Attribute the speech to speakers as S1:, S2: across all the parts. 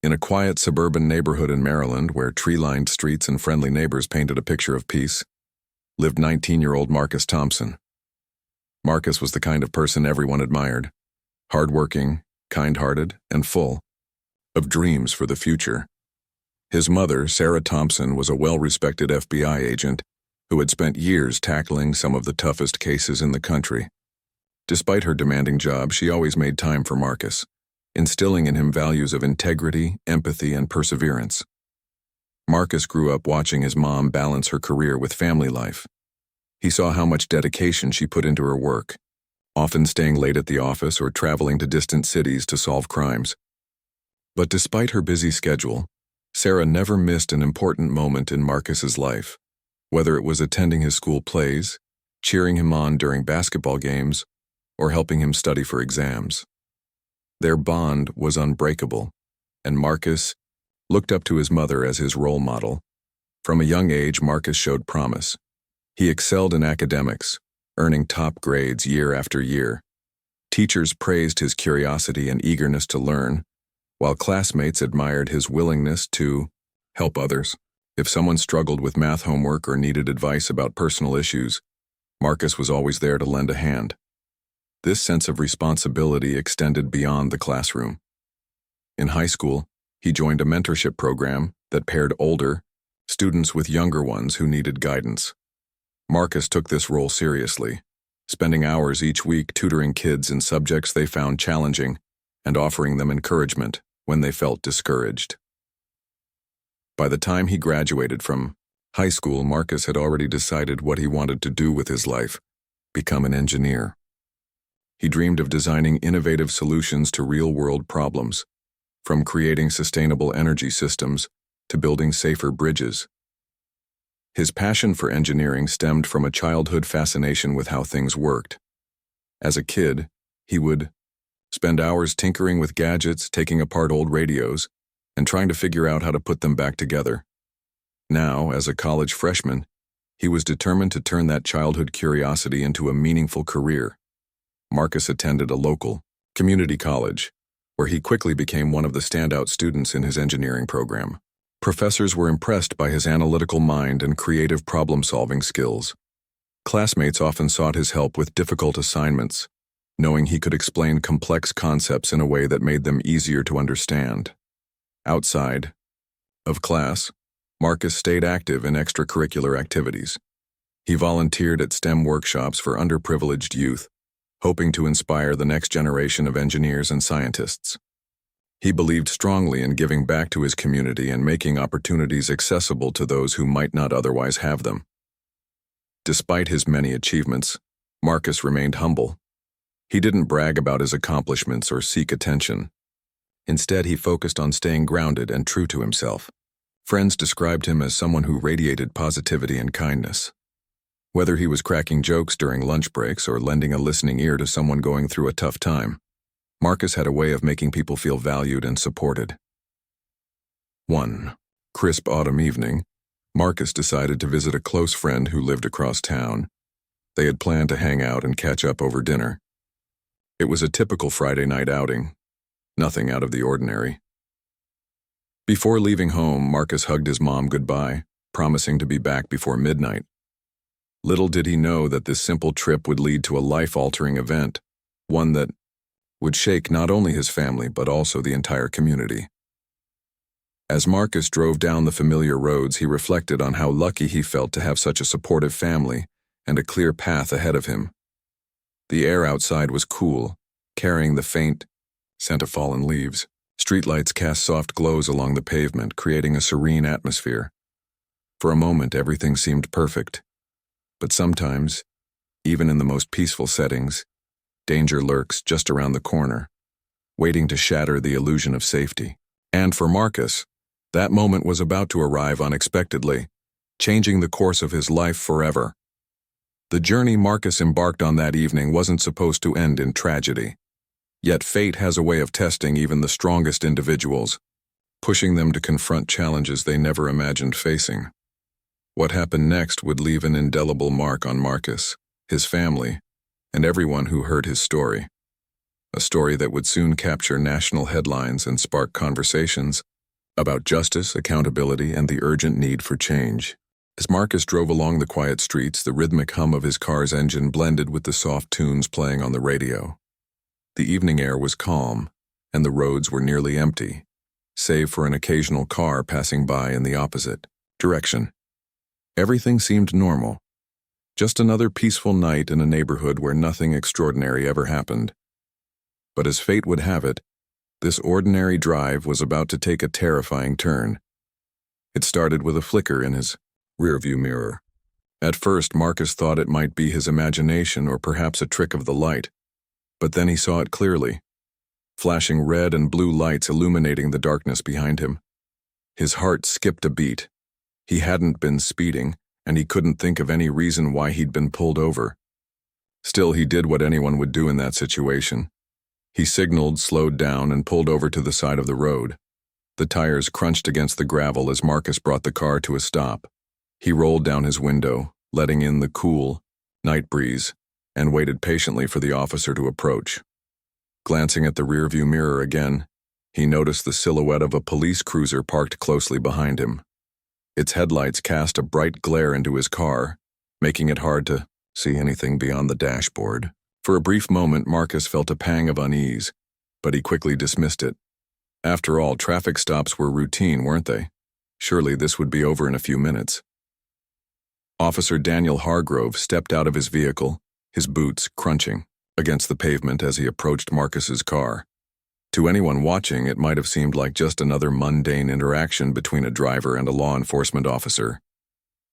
S1: In a quiet suburban neighborhood in Maryland, where tree-lined streets and friendly neighbors painted a picture of peace, lived 19-year-old Marcus Thompson. Marcus was the kind of person everyone admired, hardworking, kind-hearted, and full of dreams for the future. His mother, Sarah Thompson, was a well-respected FBI agent who had spent years tackling some of the toughest cases in the country. Despite her demanding job, she always made time for Marcus, instilling in him values of integrity, empathy, and perseverance. Marcus grew up watching his mom balance her career with family life. He saw how much dedication she put into her work, often staying late at the office or traveling to distant cities to solve crimes. But despite her busy schedule, Sarah never missed an important moment in Marcus's life, whether it was attending his school plays, cheering him on during basketball games, or helping him study for exams. Their bond was unbreakable, and Marcus looked up to his mother as his role model. From a young age, Marcus showed promise. He excelled in academics, earning top grades year after year. Teachers praised his curiosity and eagerness to learn, while classmates admired his willingness to help others. If someone struggled with math homework or needed advice about personal issues, Marcus was always there to lend a hand. This sense of responsibility extended beyond the classroom. In high school, he joined a mentorship program that paired older students with younger ones who needed guidance. Marcus took this role seriously, spending hours each week tutoring kids in subjects they found challenging and offering them encouragement when they felt discouraged. By the time he graduated from high school, Marcus had already decided what he wanted to do with his life: become an engineer. He dreamed of designing innovative solutions to real-world problems, from creating sustainable energy systems to building safer bridges. His passion for engineering stemmed from a childhood fascination with how things worked. As a kid, he would spend hours tinkering with gadgets, taking apart old radios, and trying to figure out how to put them back together. Now, as a college freshman, he was determined to turn that childhood curiosity into a meaningful career. Marcus attended a local community college, where he quickly became one of the standout students in his engineering program. Professors were impressed by his analytical mind and creative problem-solving skills. Classmates often sought his help with difficult assignments, knowing he could explain complex concepts in a way that made them easier to understand. Outside of class, Marcus stayed active in extracurricular activities. He volunteered at STEM workshops for underprivileged youth, hoping to inspire the next generation of engineers and scientists. He believed strongly in giving back to his community and making opportunities accessible to those who might not otherwise have them. Despite his many achievements, Marcus remained humble. He didn't brag about his accomplishments or seek attention. Instead, he focused on staying grounded and true to himself. Friends described him as someone who radiated positivity and kindness. Whether he was cracking jokes during lunch breaks or lending a listening ear to someone going through a tough time, Marcus had a way of making people feel valued and supported. One crisp autumn evening, Marcus decided to visit a close friend who lived across town. They had planned to hang out and catch up over dinner. It was a typical Friday night outing, nothing out of the ordinary. Before leaving home, Marcus hugged his mom goodbye, promising to be back before midnight. Little did he know that this simple trip would lead to a life-altering event, one that would shake not only his family but also the entire community. As Marcus drove down the familiar roads, he reflected on how lucky he felt to have such a supportive family and a clear path ahead of him. The air outside was cool, carrying the faint scent of fallen leaves. Streetlights cast soft glows along the pavement, creating a serene atmosphere. For a moment, everything seemed perfect. But sometimes, even in the most peaceful settings, danger lurks just around the corner, waiting to shatter the illusion of safety. And for Marcus, that moment was about to arrive unexpectedly, changing the course of his life forever. The journey Marcus embarked on that evening wasn't supposed to end in tragedy. Yet fate has a way of testing even the strongest individuals, pushing them to confront challenges they never imagined facing. What happened next would leave an indelible mark on Marcus, his family, and everyone who heard his story. A story that would soon capture national headlines and spark conversations about justice, accountability, and the urgent need for change. As Marcus drove along the quiet streets, the rhythmic hum of his car's engine blended with the soft tunes playing on the radio. The evening air was calm, and the roads were nearly empty, save for an occasional car passing by in the opposite direction. Everything seemed normal. Just another peaceful night in a neighborhood where nothing extraordinary ever happened. But as fate would have it, this ordinary drive was about to take a terrifying turn. It started with a flicker in his rearview mirror. At first, Marcus thought it might be his imagination or perhaps a trick of the light, but then he saw it clearly, flashing red and blue lights illuminating the darkness behind him. His heart skipped a beat. He hadn't been speeding, and he couldn't think of any reason why he'd been pulled over. Still, he did what anyone would do in that situation. He signaled, slowed down, and pulled over to the side of the road. The tires crunched against the gravel as Marcus brought the car to a stop. He rolled down his window, letting in the cool night breeze, and waited patiently for the officer to approach. Glancing at the rearview mirror again, he noticed the silhouette of a police cruiser parked closely behind him. Its headlights cast a bright glare into his car, making it hard to see anything beyond the dashboard. For a brief moment, Marcus felt a pang of unease, but he quickly dismissed it. After all, traffic stops were routine, weren't they? Surely this would be over in a few minutes. Officer Daniel Hargrove stepped out of his vehicle, his boots crunching against the pavement as he approached Marcus's car. To anyone watching, it might have seemed like just another mundane interaction between a driver and a law enforcement officer.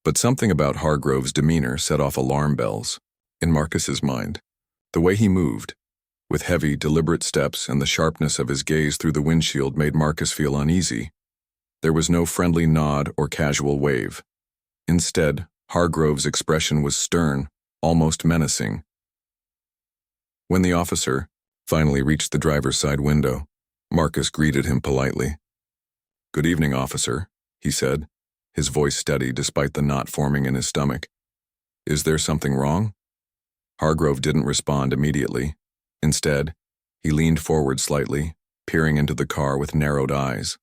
S1: But something about Hargrove's demeanor set off alarm bells in Marcus's mind. The way he moved, with heavy, deliberate steps, and the sharpness of his gaze through the windshield made Marcus feel uneasy. There was no friendly nod or casual wave. Instead, Hargrove's expression was stern, almost menacing. When the officer finally reached the driver's side window, Marcus greeted him politely. "Good evening, officer," he said, his voice steady despite the knot forming in his stomach. "Is there something wrong?" Hargrove didn't respond immediately. Instead, he leaned forward slightly, peering into the car with narrowed eyes.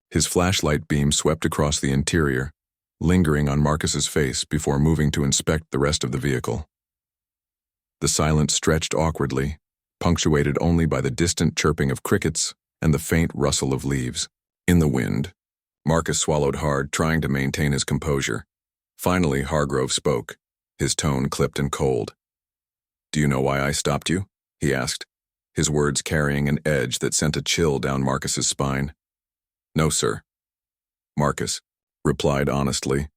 S1: His flashlight beam swept across the interior, lingering on Marcus's face before moving to inspect the rest of the vehicle. The silence stretched awkwardly, punctuated only by the distant chirping of crickets and the faint rustle of leaves in the wind. Marcus swallowed hard, trying to maintain his composure. Finally, Hargrove spoke, his tone clipped and cold. "Do you know why I stopped you?" he asked, his words carrying an edge that sent a chill down Marcus's spine. "No, sir," Marcus replied honestly.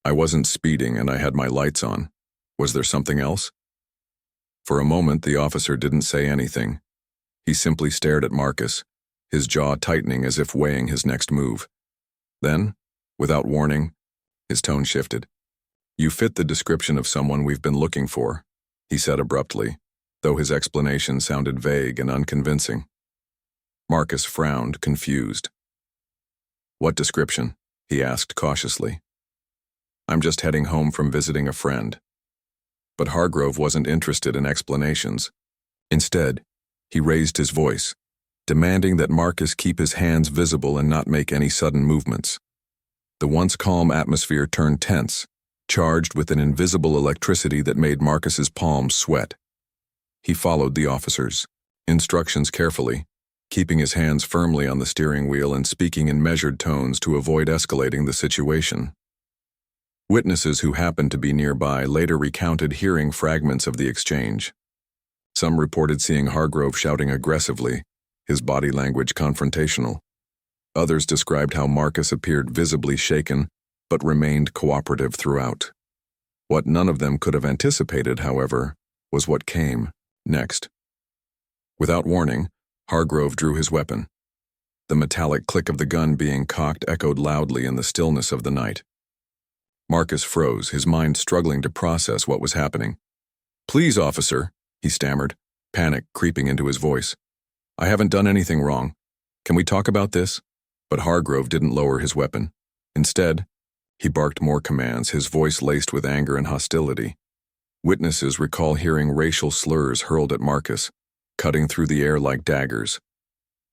S1: "I wasn't speeding and I had my lights on. Was there something else?" For a moment, the officer didn't say anything. He simply stared at Marcus, his jaw tightening as if weighing his next move. Then, without warning, his tone shifted. "You fit the description of someone we've been looking for," he said abruptly, though his explanation sounded vague and unconvincing. Marcus frowned, confused. "What description?" he asked cautiously. "I'm just heading home from visiting a friend." But Hargrove wasn't interested in explanations. Instead, he raised his voice, demanding that Marcus keep his hands visible and not make any sudden movements. The once calm atmosphere turned tense, charged with an invisible electricity that made Marcus's palms sweat. He followed the officer's instructions carefully, keeping his hands firmly on the steering wheel and speaking in measured tones to avoid escalating the situation. Witnesses who happened to be nearby later recounted hearing fragments of the exchange. Some reported seeing Hargrove shouting aggressively, his body language confrontational. Others described how Marcus appeared visibly shaken, but remained cooperative throughout. What none of them could have anticipated, however, was what came next. Without warning, Hargrove drew his weapon. The metallic click of the gun being cocked echoed loudly in the stillness of the night. Marcus froze, his mind struggling to process what was happening. "Please, officer," he stammered, panic creeping into his voice. "I haven't done anything wrong. Can we talk about this?" But Hargrove didn't lower his weapon. Instead, he barked more commands, his voice laced with anger and hostility. Witnesses recall hearing racial slurs hurled at Marcus, cutting through the air like daggers.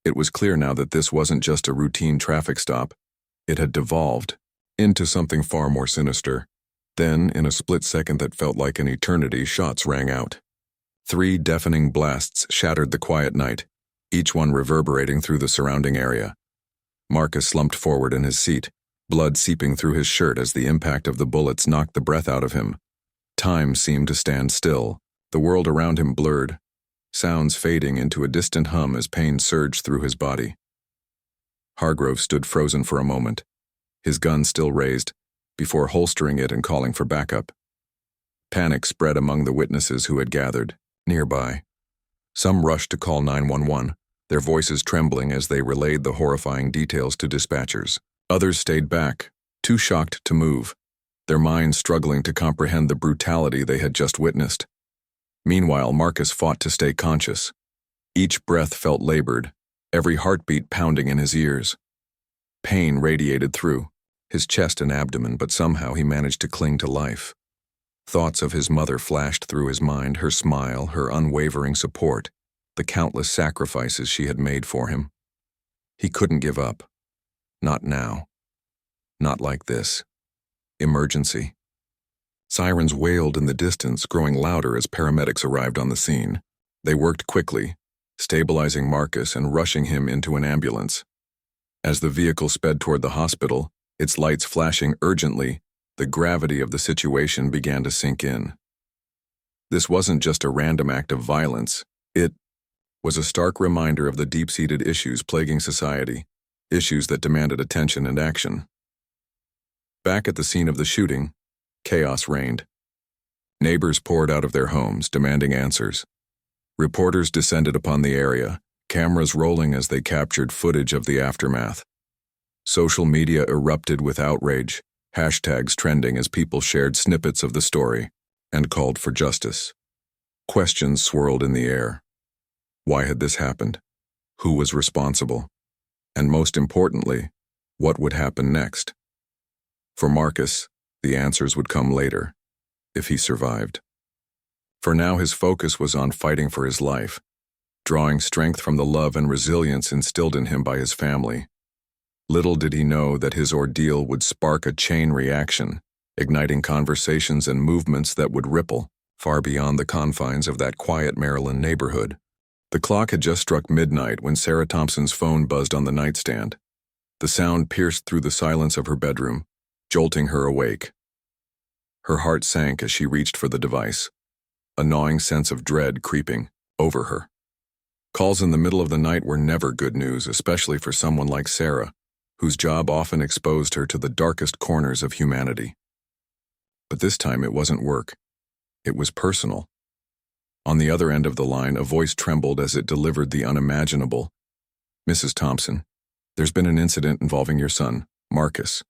S1: It was clear now that this wasn't just a routine traffic stop. It had devolved into something far more sinister. Then, in a split second that felt like an eternity, shots rang out. 3 deafening blasts shattered the quiet night, each one reverberating through the surrounding area. Marcus slumped forward in his seat, blood seeping through his shirt as the impact of the bullets knocked the breath out of him. Time seemed to stand still, the world around him blurred, sounds fading into a distant hum as pain surged through his body. Hargrove stood frozen for a moment, his gun still raised, before holstering it and calling for backup. Panic spread among the witnesses who had gathered nearby. Some rushed to call 911, their voices trembling as they relayed the horrifying details to dispatchers. Others stayed back, too shocked to move, their minds struggling to comprehend the brutality they had just witnessed. Meanwhile, Marcus fought to stay conscious. Each breath felt labored, every heartbeat pounding in his ears. Pain radiated through his chest and abdomen, but somehow he managed to cling to life. Thoughts of his mother flashed through his mind, her smile, her unwavering support, the countless sacrifices she had made for him. He couldn't give up. Not now. Not like this. Emergency. Sirens wailed in the distance, growing louder as paramedics arrived on the scene. They worked quickly, stabilizing Marcus and rushing him into an ambulance. As the vehicle sped toward the hospital, its lights flashing urgently, the gravity of the situation began to sink in. This wasn't just a random act of violence. It was a stark reminder of the deep-seated issues plaguing society, issues that demanded attention and action. Back at the scene of the shooting, chaos reigned. Neighbors poured out of their homes, demanding answers. Reporters descended upon the area, cameras rolling as they captured footage of the aftermath. Social media erupted with outrage, hashtags trending as people shared snippets of the story and called for justice. Questions swirled in the air. Why had this happened? Who was responsible? And most importantly, what would happen next? For Marcus, the answers would come later, if he survived. For now, his focus was on fighting for his life, drawing strength from the love and resilience instilled in him by his family. Little did he know that his ordeal would spark a chain reaction, igniting conversations and movements that would ripple far beyond the confines of that quiet Maryland neighborhood. The clock had just struck midnight when Sarah Thompson's phone buzzed on the nightstand. The sound pierced through the silence of her bedroom, jolting her awake. Her heart sank as she reached for the device, a gnawing sense of dread creeping over her. Calls in the middle of the night were never good news, especially for someone like Sarah, whose job often exposed her to the darkest corners of humanity. But this time it wasn't work. It was personal. On the other end of the line, a voice trembled as it delivered the unimaginable. "Mrs. Thompson, there's been an incident involving your son, Marcus."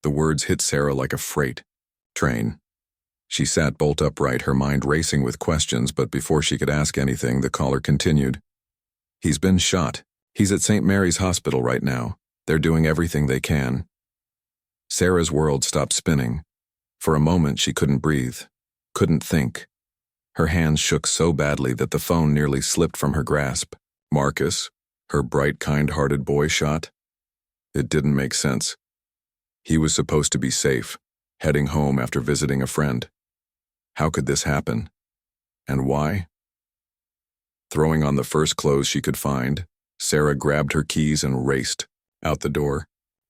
S1: The words hit Sarah like a freight train. She sat bolt upright, her mind racing with questions, but before she could ask anything, the caller continued. "He's been shot. He's at St. Mary's Hospital right now. They're doing everything they can." Sarah's world stopped spinning. For a moment, she couldn't breathe, couldn't think. Her hands shook so badly that the phone nearly slipped from her grasp. Marcus, her bright, kind-hearted boy, shot? It didn't make sense. He was supposed to be safe, heading home after visiting a friend. How could this happen? And why? Throwing on the first clothes she could find, Sarah grabbed her keys and raced out the door.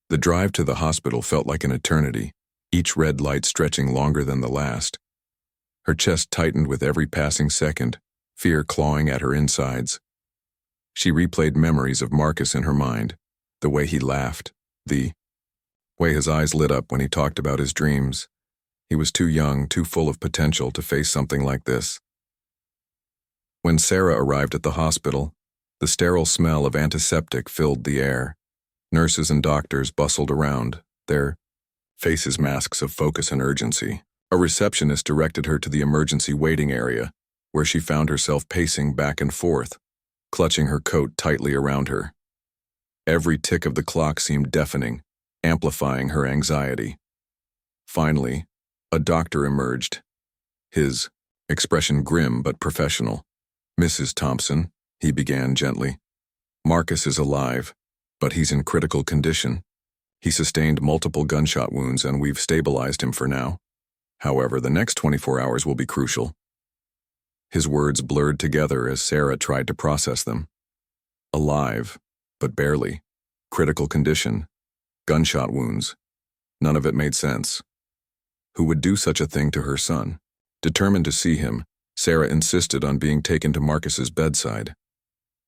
S1: The drive to the hospital felt like an eternity, each red light stretching longer than the last. Her chest tightened with every passing second, fear clawing at her insides. She replayed memories of Marcus in her mind, the way he laughed, the way his eyes lit up when he talked about his dreams. He was too young, too full of potential to face something like this. When Sarah arrived at the hospital, the sterile smell of antiseptic filled the air. Nurses and doctors bustled around, their faces masks of focus and urgency. A receptionist directed her to the emergency waiting area, where she found herself pacing back and forth, clutching her coat tightly around her. Every tick of the clock seemed deafening, amplifying her anxiety. Finally, a doctor emerged, his expression grim but professional. "Mrs. Thompson," he began gently. Marcus is alive, but he's in critical condition. He sustained multiple gunshot wounds and we've stabilized him for now. However, the next 24 hours will be crucial. His words blurred together as Sarah tried to process them. Alive, but barely. Critical condition. Gunshot wounds. None of it made sense. Who would do such a thing to her son? Determined to see him, Sarah insisted on being taken to Marcus's bedside.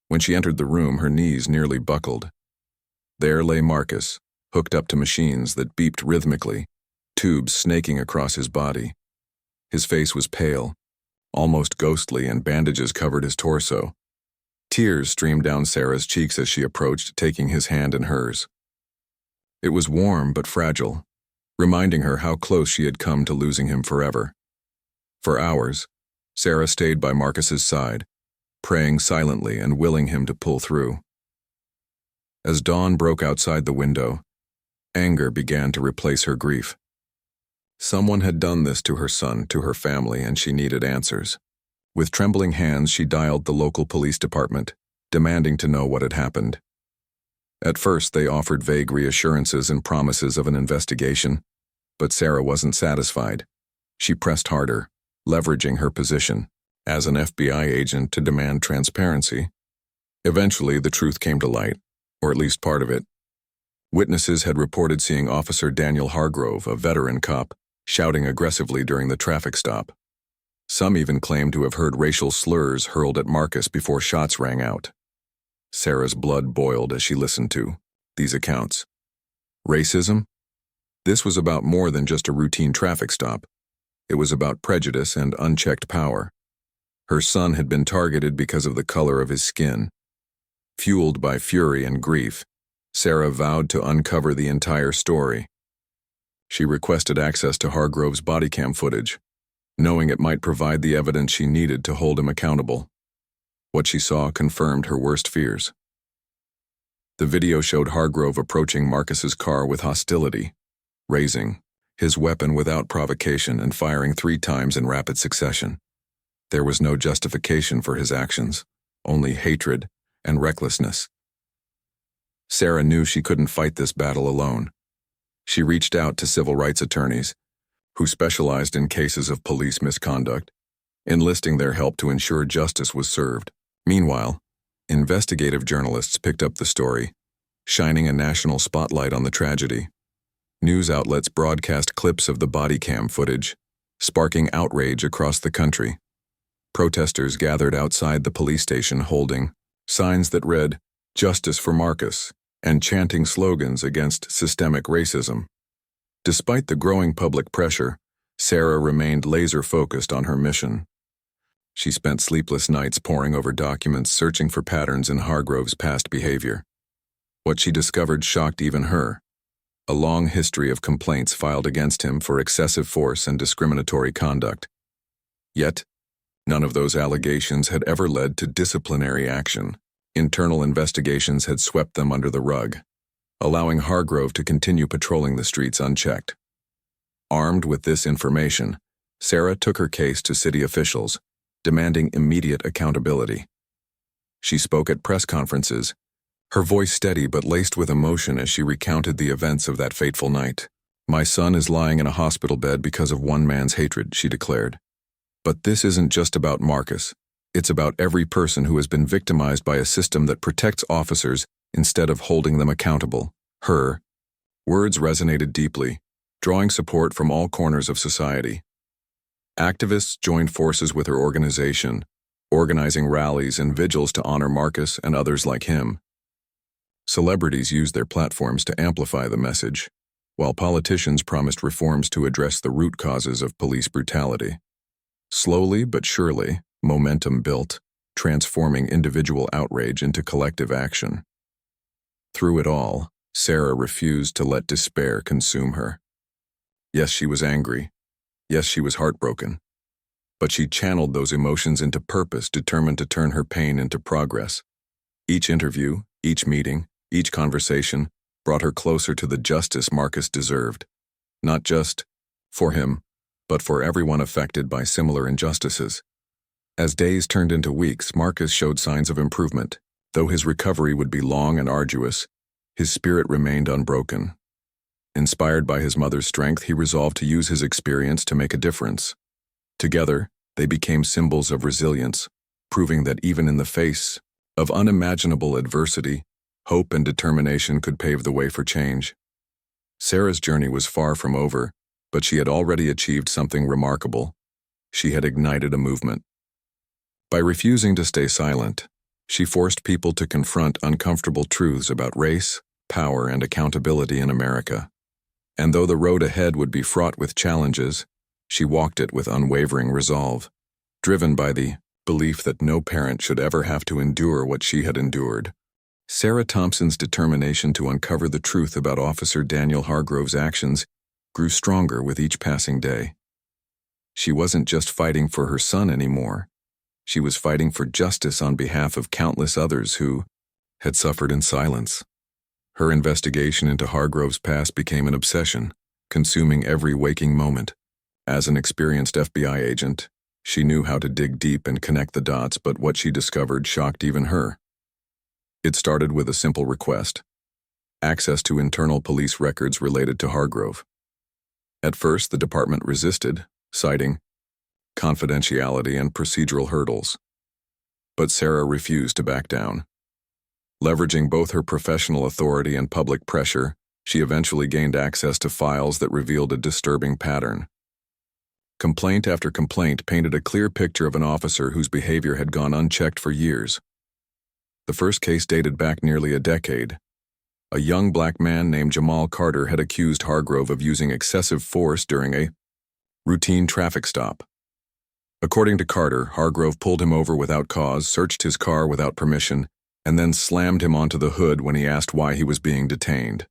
S1: When she entered the room, her knees nearly buckled. There lay Marcus, hooked up to machines that beeped rhythmically, tubes snaking across his body. His face was pale, almost ghostly, and bandages covered his torso. Tears streamed down Sarah's cheeks as she approached, taking his hand in hers. It was warm but fragile, reminding her how close she had come to losing him forever. For hours, Sarah stayed by Marcus's side, praying silently and willing him to pull through. As dawn broke outside the window, anger began to replace her grief. Someone had done this to her son, to her family, and she needed answers. With trembling hands, she dialed the local police department, demanding to know what had happened. At first, they offered vague reassurances and promises of an investigation, but Sarah wasn't satisfied. She pressed harder, leveraging her position as an FBI agent to demand transparency. Eventually, the truth came to light, or at least part of it. Witnesses had reported seeing Officer Daniel Hargrove, a veteran cop, shouting aggressively during the traffic stop. Some even claimed to have heard racial slurs hurled at Marcus before shots rang out. Sarah's blood boiled as she listened to these accounts. Racism? This was about more than just a routine traffic stop. It was about prejudice and unchecked power. Her son had been targeted because of the color of his skin. Fueled by fury and grief, Sarah vowed to uncover the entire story. She requested access to Hargrove's body cam footage, knowing it might provide the evidence she needed to hold him accountable. What she saw confirmed her worst fears. The video showed Hargrove approaching Marcus's car with hostility, raising his weapon without provocation and firing 3 times in rapid succession. There was no justification for his actions, only hatred and recklessness. Sarah knew she couldn't fight this battle alone. She reached out to civil rights attorneys, who specialized in cases of police misconduct, enlisting their help to ensure justice was served. Meanwhile, investigative journalists picked up the story, shining a national spotlight on the tragedy. News outlets broadcast clips of the body cam footage, sparking outrage across the country. Protesters gathered outside the police station holding signs that read, "Justice for Marcus," and chanting slogans against systemic racism. Despite the growing public pressure, Sarah remained laser-focused on her mission. She spent sleepless nights poring over documents, searching for patterns in Hargrove's past behavior. What she discovered shocked even her: a long history of complaints filed against him for excessive force and discriminatory conduct. Yet, none of those allegations had ever led to disciplinary action. Internal investigations had swept them under the rug, allowing Hargrove to continue patrolling the streets unchecked. Armed with this information, Sarah took her case to city officials, demanding immediate accountability. She spoke at press conferences, her voice steady but laced with emotion as she recounted the events of that fateful night. "My son is lying in a hospital bed because of one man's hatred," she declared. "But this isn't just about Marcus. It's about every person who has been victimized by a system that protects officers instead of holding them accountable." Her words resonated deeply, drawing support from all corners of society. Activists joined forces with her organization, organizing rallies and vigils to honor Marcus and others like him. Celebrities used their platforms to amplify the message, while politicians promised reforms to address the root causes of police brutality. Slowly but surely, momentum built, transforming individual outrage into collective action. Through it all, Sarah refused to let despair consume her. Yes, she was angry. Yes, she was heartbroken. But she channeled those emotions into purpose, determined to turn her pain into progress. Each interview, each meeting, each conversation brought her closer to the justice Marcus deserved. Not just for him, but for everyone affected by similar injustices. As days turned into weeks, Marcus showed signs of improvement. Though his recovery would be long and arduous, his spirit remained unbroken. Inspired by his mother's strength, he resolved to use his experience to make a difference. Together, they became symbols of resilience, proving that even in the face of unimaginable adversity, hope and determination could pave the way for change. Sarah's journey was far from over, but she had already achieved something remarkable. She had ignited a movement. By refusing to stay silent, she forced people to confront uncomfortable truths about race, power, and accountability in America. And though the road ahead would be fraught with challenges, she walked it with unwavering resolve, driven by the belief that no parent should ever have to endure what she had endured. Sarah Thompson's determination to uncover the truth about Officer Daniel Hargrove's actions grew stronger with each passing day. She wasn't just fighting for her son anymore. She was fighting for justice on behalf of countless others who had suffered in silence. Her investigation into Hargrove's past became an obsession, consuming every waking moment. As an experienced FBI agent, she knew how to dig deep and connect the dots, but what she discovered shocked even her. It started with a simple request: access to internal police records related to Hargrove. At first, the department resisted, citing confidentiality and procedural hurdles. But Sarah refused to back down. Leveraging both her professional authority and public pressure, she eventually gained access to files that revealed a disturbing pattern. Complaint after complaint painted a clear picture of an officer whose behavior had gone unchecked for years. The first case dated back nearly a decade. A young black man named Jamal Carter had accused Hargrove of using excessive force during a routine traffic stop. According to Carter, Hargrove pulled him over without cause, searched his car without permission, and then slammed him onto the hood when he asked why he was being detained.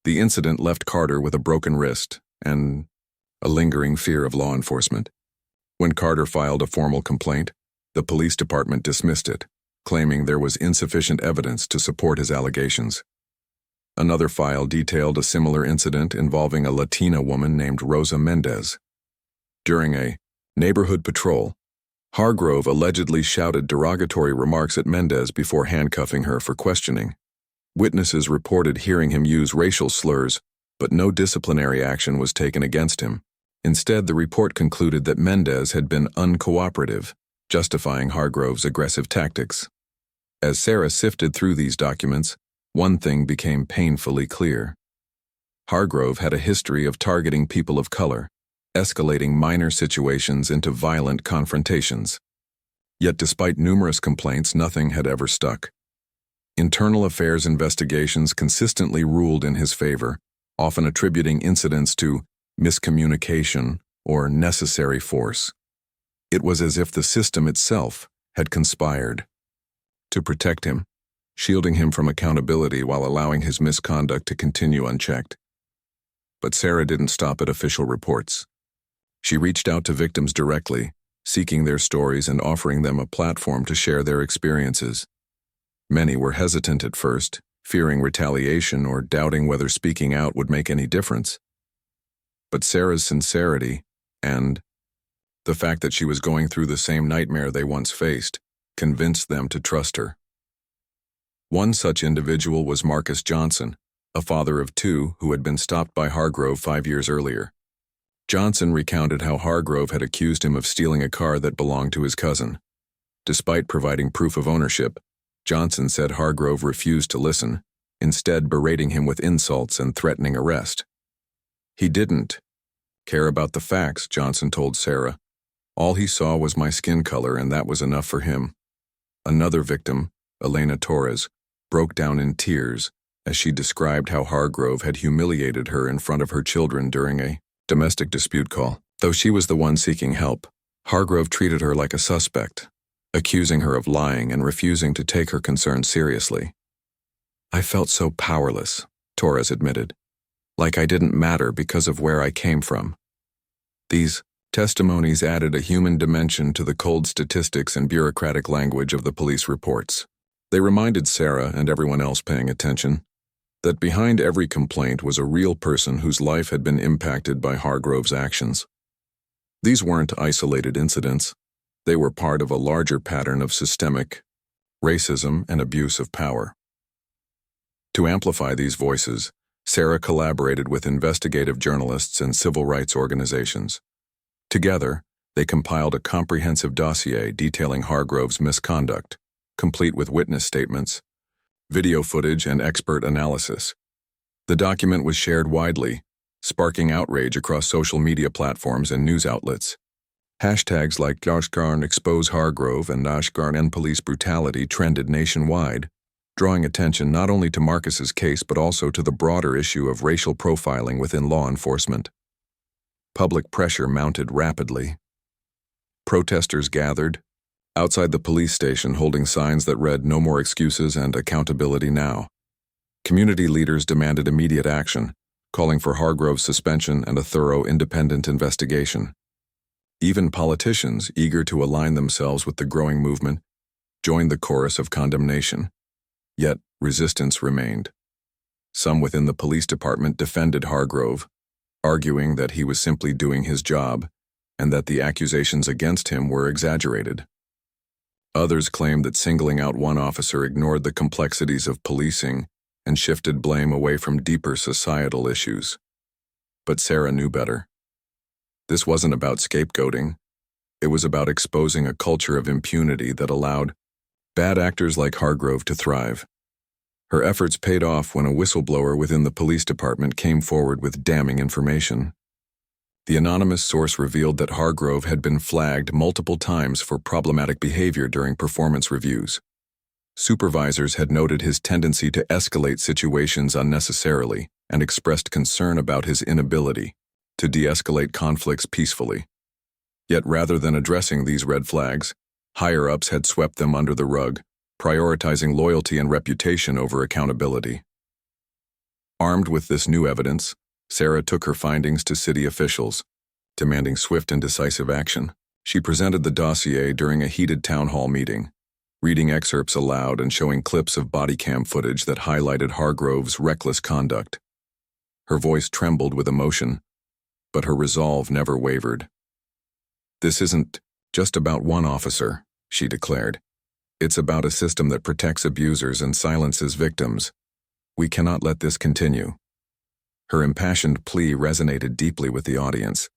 S1: The incident left Carter with a broken wrist and a lingering fear of law enforcement. When Carter filed a formal complaint, the police department dismissed it, claiming there was insufficient evidence to support his allegations. Another file detailed a similar incident involving a Latina woman named Rosa Mendez. During a neighborhood patrol, Hargrove allegedly shouted derogatory remarks at Mendez before handcuffing her for questioning. Witnesses reported hearing him use racial slurs, but no disciplinary action was taken against him. Instead, the report concluded that Mendez had been uncooperative, justifying Hargrove's aggressive tactics. As Sarah sifted through these documents, one thing became painfully clear. Hargrove had a history of targeting people of color, escalating minor situations into violent confrontations. Yet despite numerous complaints, nothing had ever stuck. Internal affairs investigations consistently ruled in his favor, often attributing incidents to miscommunication or necessary force. It was as if the system itself had conspired to protect him, shielding him from accountability while allowing his misconduct to continue unchecked. But Sarah didn't stop at official reports. She reached out to victims directly, seeking their stories and offering them a platform to share their experiences. Many were hesitant at first, fearing retaliation or doubting whether speaking out would make any difference. But Sarah's sincerity and the fact that she was going through the same nightmare they once faced convinced them to trust her. One such individual was Marcus Johnson, a father of two who had been stopped by Hargrove 5 years earlier. Johnson recounted how Hargrove had accused him of stealing a car that belonged to his cousin. Despite providing proof of ownership, Johnson said Hargrove refused to listen, instead berating him with insults and threatening arrest. He didn't care about the facts, Johnson told Sarah. All he saw was my skin color, and that was enough for him. Another victim, Elena Torres, broke down in tears as she described how Hargrove had humiliated her in front of her children during a domestic dispute call. Though she was the one seeking help, Hargrove treated her like a suspect, accusing her of lying and refusing to take her concerns seriously. I felt so powerless, Torres admitted, like I didn't matter because of where I came from. These testimonies added a human dimension to the cold statistics and bureaucratic language of the police reports. They reminded Sarah and everyone else paying attention that behind every complaint was a real person whose life had been impacted by Hargrove's actions. These weren't isolated incidents. They were part of a larger pattern of systemic racism, and abuse of power. To amplify these voices, Sarah collaborated with investigative journalists and civil rights organizations. Together, they compiled a comprehensive dossier detailing Hargrove's misconduct, complete with witness statements, video footage, and expert analysis. The document was shared widely, sparking outrage across social media platforms and news outlets. Hashtags like #Expose Hargrove and #End Police Brutality trended nationwide, drawing attention not only to Marcus's case but also to the broader issue of racial profiling within law enforcement. Public pressure mounted rapidly. Protesters gathered outside the police station holding signs that read "No more excuses" and "Accountability now." Community leaders demanded immediate action, calling for Hargrove's suspension and a thorough independent investigation. Even politicians, eager to align themselves with the growing movement, joined the chorus of condemnation. Yet, resistance remained. Some within the police department defended Hargrove, arguing that he was simply doing his job and that the accusations against him were exaggerated. Others claimed that singling out one officer ignored the complexities of policing and shifted blame away from deeper societal issues. But Sarah knew better. This wasn't about scapegoating. It was about exposing a culture of impunity that allowed bad actors like Hargrove to thrive. Her efforts paid off when a whistleblower within the police department came forward with damning information. The anonymous source revealed that Hargrove had been flagged multiple times for problematic behavior during performance reviews. Supervisors had noted his tendency to escalate situations unnecessarily and expressed concern about his inability to de-escalate conflicts peacefully. Yet rather than addressing these red flags, higher-ups had swept them under the rug, prioritizing loyalty and reputation over accountability. Armed with this new evidence, Sarah took her findings to city officials, demanding swift and decisive action. She presented the dossier during a heated town hall meeting, reading excerpts aloud and showing clips of body cam footage that highlighted Hargrove's reckless conduct. Her voice trembled with emotion, but her resolve never wavered. "This isn't just about one officer," she declared. "It's about a system that protects abusers and silences victims. We cannot let this continue." Her impassioned plea resonated deeply with the audience,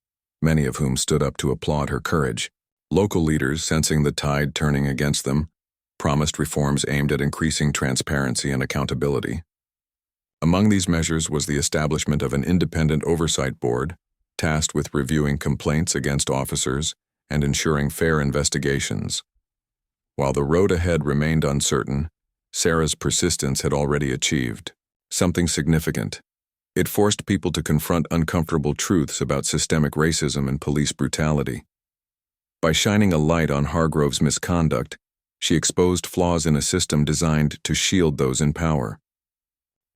S1: many of whom stood up to applaud her courage. Local leaders, sensing the tide turning against them, promised reforms aimed at increasing transparency and accountability. Among these measures was the establishment of an independent oversight board, tasked with reviewing complaints against officers and ensuring fair investigations. While the road ahead remained uncertain, Sarah's persistence had already achieved something significant. It forced people to confront uncomfortable truths about systemic racism and police brutality. By shining a light on Hargrove's misconduct, she exposed flaws in a system designed to shield those in power.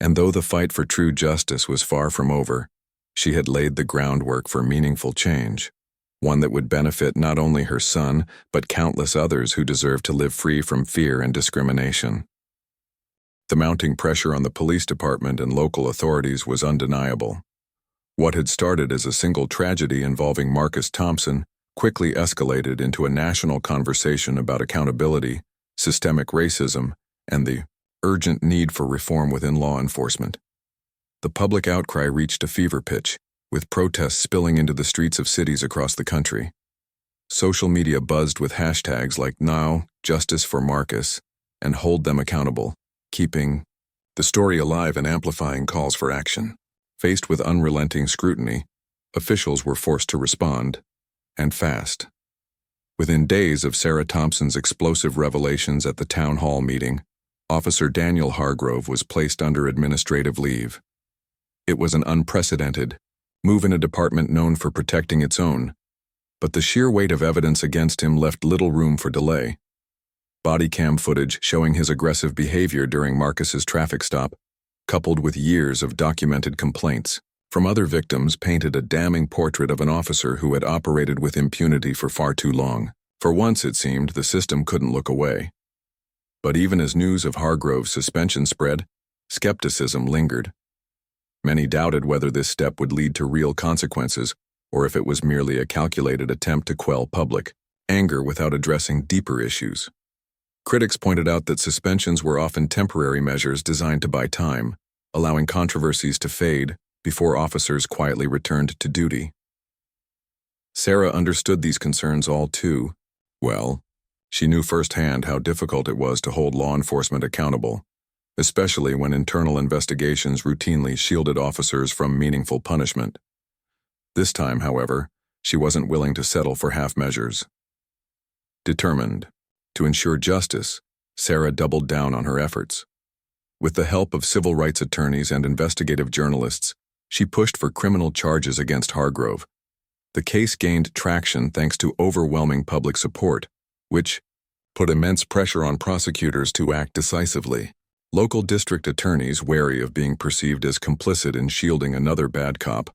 S1: And though the fight for true justice was far from over, she had laid the groundwork for meaningful change, one that would benefit not only her son, but countless others who deserve to live free from fear and discrimination. The mounting pressure on the police department and local authorities was undeniable. What had started as a single tragedy involving Marcus Thompson quickly escalated into a national conversation about accountability, systemic racism, and the urgent need for reform within law enforcement. The public outcry reached a fever pitch, with protests spilling into the streets of cities across the country. Social media buzzed with hashtags like "Now, Justice for Marcus," and "Hold them accountable," keeping the story alive and amplifying calls for action. Faced with unrelenting scrutiny, officials were forced to respond, and fast. Within days of Sarah Thompson's explosive revelations at the town hall meeting, Officer Daniel Hargrove was placed under administrative leave. It was an unprecedented move in a department known for protecting its own, but the sheer weight of evidence against him left little room for delay. Body cam footage showing his aggressive behavior during Marcus's traffic stop, coupled with years of documented complaints from other victims, painted a damning portrait of an officer who had operated with impunity for far too long. For once, it seemed, the system couldn't look away. But even as news of Hargrove's suspension spread, skepticism lingered. Many doubted whether this step would lead to real consequences, or if it was merely a calculated attempt to quell public anger without addressing deeper issues. Critics pointed out that suspensions were often temporary measures designed to buy time, allowing controversies to fade before officers quietly returned to duty. Sarah understood these concerns all too well. She knew firsthand how difficult it was to hold law enforcement accountable, especially when internal investigations routinely shielded officers from meaningful punishment. This time, however, she wasn't willing to settle for half measures. Determined to ensure justice, Sarah doubled down on her efforts. With the help of civil rights attorneys and investigative journalists, she pushed for criminal charges against Hargrove. The case gained traction thanks to overwhelming public support, which put immense pressure on prosecutors to act decisively. Local district attorneys, wary of being perceived as complicit in shielding another bad cop,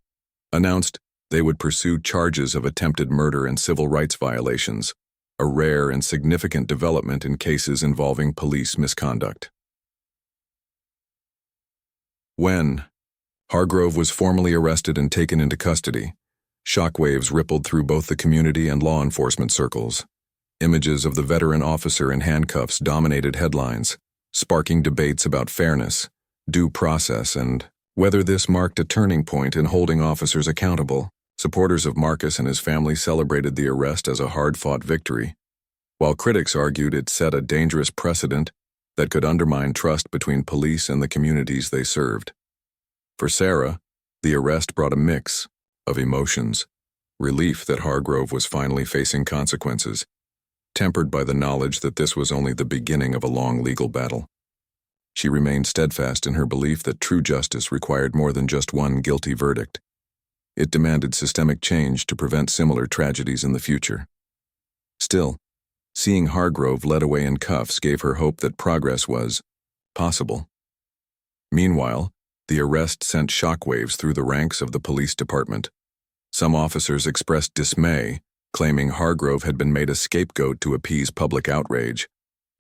S1: announced they would pursue charges of attempted murder and civil rights violations, a rare and significant development in cases involving police misconduct. When Hargrove was formally arrested and taken into custody, shockwaves rippled through both the community and law enforcement circles. Images of the veteran officer in handcuffs dominated headlines, sparking debates about fairness, due process, and whether this marked a turning point in holding officers accountable. Supporters of Marcus and his family celebrated the arrest as a hard-fought victory, while critics argued it set a dangerous precedent that could undermine trust between police and the communities they served. For Sarah, the arrest brought a mix of emotions: relief that Hargrove was finally facing consequences, tempered by the knowledge that this was only the beginning of a long legal battle. She remained steadfast in her belief that true justice required more than just one guilty verdict. It demanded systemic change to prevent similar tragedies in the future. Still, seeing Hargrove led away in cuffs gave her hope that progress was possible. Meanwhile, the arrest sent shockwaves through the ranks of the police department. Some officers expressed dismay, claiming Hargrove had been made a scapegoat to appease public outrage.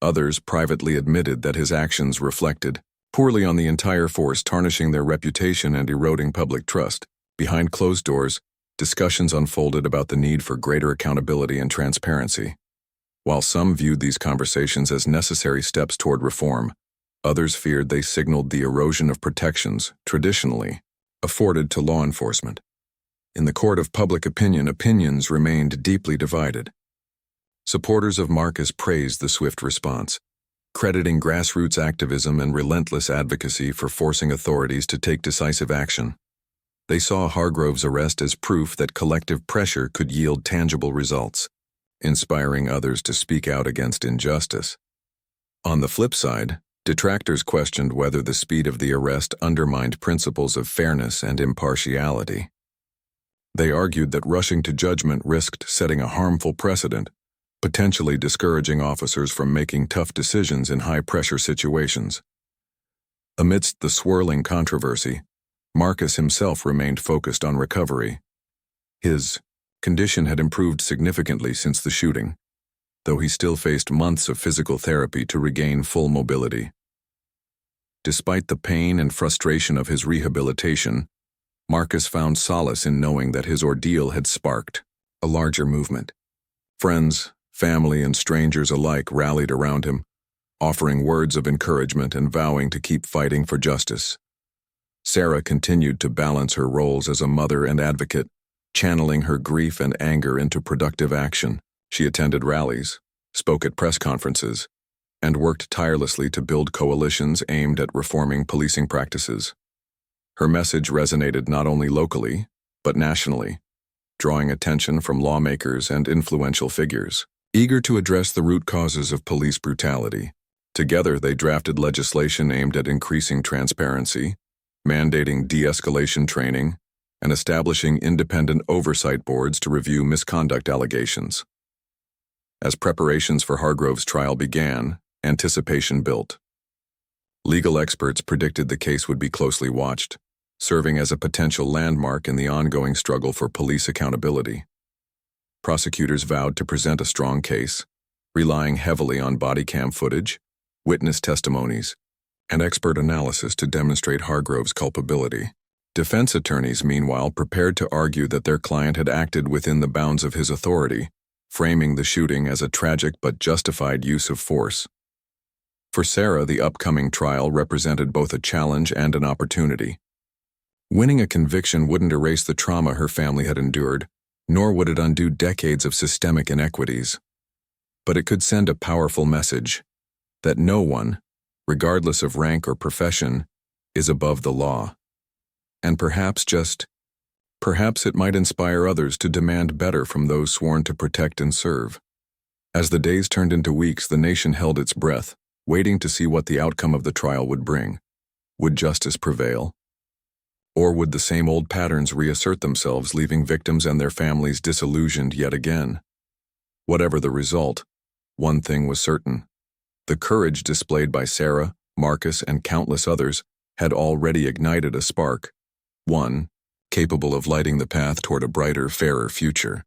S1: Others privately admitted that his actions reflected poorly on the entire force, tarnishing their reputation and eroding public trust. Behind closed doors, discussions unfolded about the need for greater accountability and transparency. While some viewed these conversations as necessary steps toward reform, others feared they signaled the erosion of protections traditionally afforded to law enforcement. In the court of public opinion, opinions remained deeply divided. Supporters of Marcus praised the swift response, crediting grassroots activism and relentless advocacy for forcing authorities to take decisive action. They saw Hargrove's arrest as proof that collective pressure could yield tangible results, inspiring others to speak out against injustice. On the flip side, detractors questioned whether the speed of the arrest undermined principles of fairness and impartiality. They argued that rushing to judgment risked setting a harmful precedent, potentially discouraging officers from making tough decisions in high-pressure situations. Amidst the swirling controversy, Marcus himself remained focused on recovery. His condition had improved significantly since the shooting, though he still faced months of physical therapy to regain full mobility. Despite the pain and frustration of his rehabilitation, Marcus found solace in knowing that his ordeal had sparked a larger movement. Friends, family, and strangers alike rallied around him, offering words of encouragement and vowing to keep fighting for justice. Sarah continued to balance her roles as a mother and advocate, channeling her grief and anger into productive action. She attended rallies, spoke at press conferences, and worked tirelessly to build coalitions aimed at reforming policing practices. Her message resonated not only locally, but nationally, drawing attention from lawmakers and influential figures, eager to address the root causes of police brutality. Together, they drafted legislation aimed at increasing transparency, mandating de-escalation training, and establishing independent oversight boards to review misconduct allegations. As preparations for Hargrove's trial began, anticipation built. Legal experts predicted the case would be closely watched, serving as a potential landmark in the ongoing struggle for police accountability. Prosecutors vowed to present a strong case, relying heavily on body cam footage, witness testimonies, and expert analysis to demonstrate Hargrove's culpability. Defense attorneys, meanwhile, prepared to argue that their client had acted within the bounds of his authority, framing the shooting as a tragic but justified use of force. For Sarah, the upcoming trial represented both a challenge and an opportunity. Winning a conviction wouldn't erase the trauma her family had endured, nor would it undo decades of systemic inequities. But it could send a powerful message that no one, regardless of rank or profession, is above the law. And perhaps it might inspire others to demand better from those sworn to protect and serve. As the days turned into weeks, the nation held its breath, waiting to see what the outcome of the trial would bring. Would justice prevail? Or would the same old patterns reassert themselves, leaving victims and their families disillusioned yet again? Whatever the result, one thing was certain. The courage displayed by Sarah, Marcus, and countless others had already ignited a spark, one capable of lighting the path toward a brighter, fairer future.